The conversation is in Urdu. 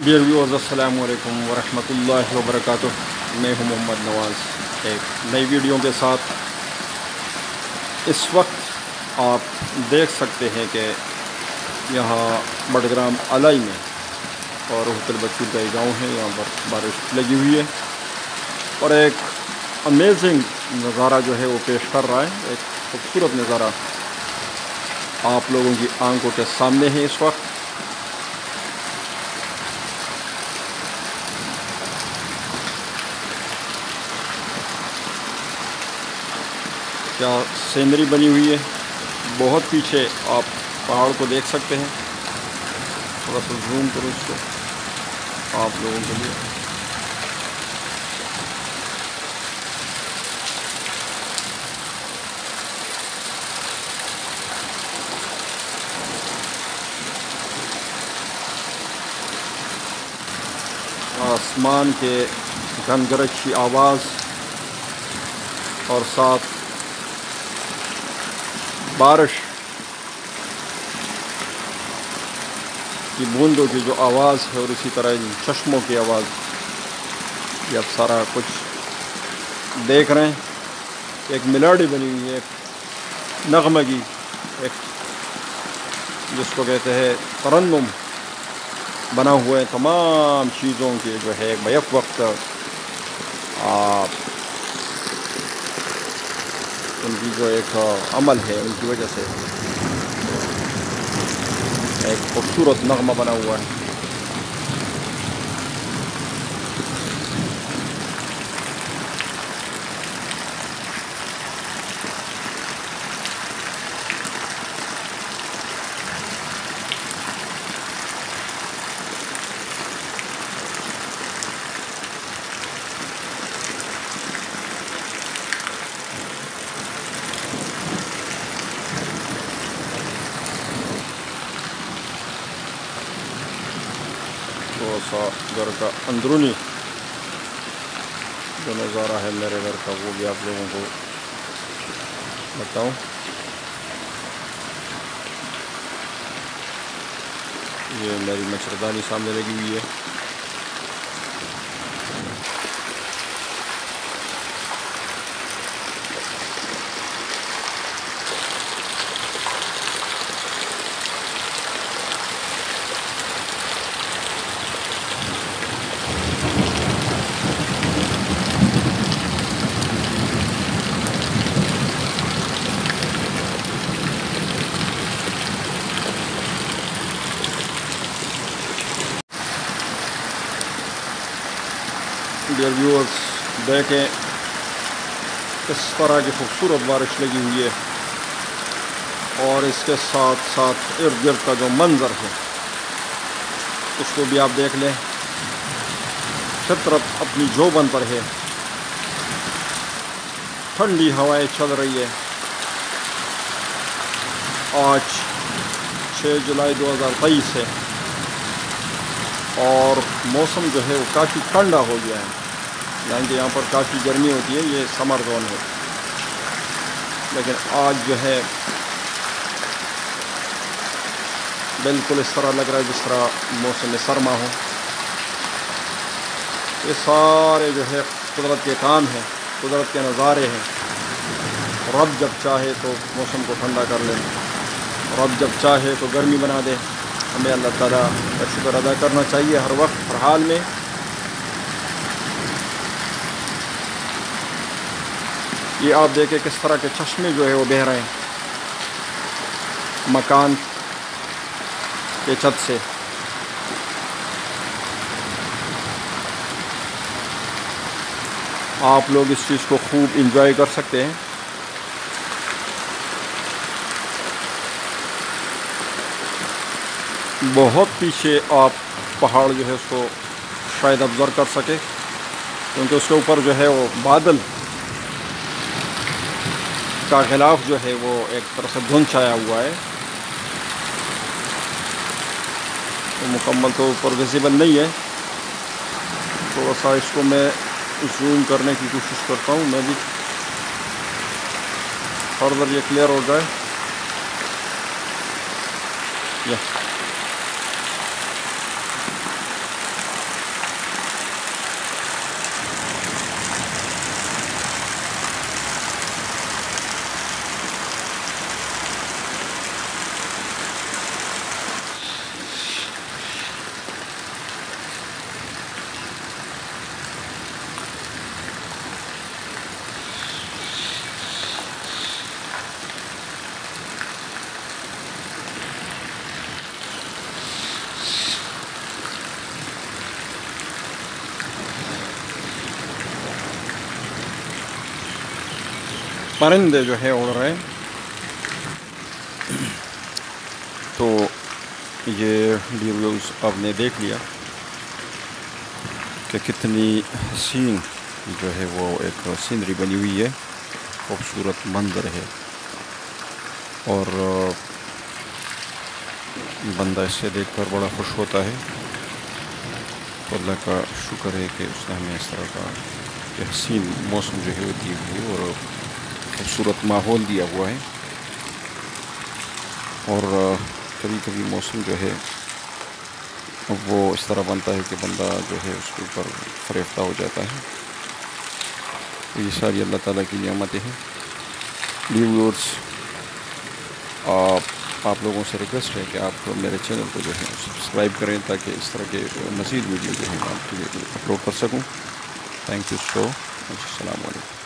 ڈیئر ویورز، السلام علیکم ورحمۃ اللہ وبرکاتہ۔ میں ہوں محمد نواز ایک نئی ویڈیو کے ساتھ۔ اس وقت آپ دیکھ سکتے ہیں کہ یہاں بڈگرام الائی میں اور ہوٹل بچوں کا گاؤں ہے، یہاں پر بارش لگی ہوئی ہے اور ایک امیزنگ نظارہ جو ہے وہ پیش کر رہا ہے۔ ایک خوبصورت نظارہ آپ لوگوں کی آنکھوں کے سامنے ہے اس وقت۔ کیا سینری بنی ہوئی ہے، بہت پیچھے آپ پہاڑ کو دیکھ سکتے ہیں۔ تھوڑا سا زوم کرو اس کو آپ لوگوں کے لیے۔ آسمان کے گنگرج کی آواز اور ساتھ بارش کی بوندوں کی جو آواز ہے اور اسی طرح ان چشموں کی آواز، یہ اب سارا کچھ دیکھ رہے ہیں۔ ایک میلوڈی بنی ہوئی ہے، ایک نغمگی، ایک جس کو کہتے ہیں ترنم بنا ہوا ہے تمام چیزوں کے جو ہے بیک وقت ان کی جو ایک عمل ہے ان کی وجہ سے ایک خوبصورت نغمہ بنا ہوا ہے۔ تھوڑا سا گھر کا اندرونی جو نظارہ ہے میرے گھر کا وہ بھی آپ لوگوں کو بتاؤں۔ یہ میری مچھردانی سامنے لگی ہوئی ہے۔ ڈیئر ویورز، دیکھیں کس طرح کی خوبصورت بارش لگی ہوئی ہے اور اس کے ساتھ ساتھ ارد گرد کا جو منظر ہے اس کو بھی آپ دیکھ لیں۔ فطرت اپنی جوبن پر ہے، ٹھنڈی ہوائیں چل رہی ہے۔ آج 6 جولائی 2023 ہے اور موسم جو ہے وہ کافی ٹھنڈا ہو گیا ہے، یعنی کہ یہاں پر کافی گرمی ہوتی ہے، یہ سمر زون ہے، لیکن آج جو ہے بالکل اس طرح لگ رہا ہے جس طرح موسم سرما ہو۔ یہ سارے جو ہے قدرت کے کام ہیں، قدرت کے نظارے ہیں۔ رب جب چاہے تو موسم کو ٹھنڈا کر لے، رب جب چاہے تو گرمی بنا دے۔ ہمیں اللہ تعالیٰ کا شکر ادا کرنا چاہیے ہر وقت ہر حال میں۔ یہ آپ دیکھیں کس طرح کے چشمے جو ہے وہ بہہ رہے ہیں مکان کے چھت سے۔ آپ لوگ اس چیز کو خوب انجوائے کر سکتے ہیں۔ بہت پیچھے آپ پہاڑ جو ہے اس کو شاید ابزرو کر سکے، کیونکہ اس کے اوپر جو ہے وہ بادل کا غلاف جو ہے وہ ایک طرح سے دھند چھایا ہوا ہے، تو مکمل طور پر ویزیبل نہیں ہے۔ تھوڑا سا اس کو میں زوم کرنے کی کوشش کرتا ہوں، میں بھی فردر یہ کلیئر ہو جائے۔ پرندے جو ہے اڑ رہے ہیں. تو یہ ویڈیوز آپ نے دیکھ لیا کہ کتنی حسین جو ہے وہ ایک سینری بنی ہوئی ہے، خوبصورت منظر ہے، اور بندہ اس سے دیکھ کر بڑا خوش ہوتا ہے. تو اللہ کا شکر ہے کہ اس نے ہمیں اس طرح کا حسین موسم جو ہے وہ دی ہوئی ہے اور خوبصورت ماحول دیا ہوا ہے. اور کبھی کبھی موسم جو ہے وہ اس طرح بنتا ہے کہ بندہ جو ہے اس کے اوپر فریفتہ ہو جاتا ہے. یہ ساری اللہ تعالیٰ کی نعمتیں ہیں. ویورز، آپ لوگوں سے ریکویسٹ ہے کہ آپ میرے چینل کو جو ہے سبسکرائب کریں تاکہ اس طرح کے مزید ویڈیو جو ہے میں آپ کے لیے اپلوڈ کر سکوں. تھینک یو سو مچ. السلام علیکم.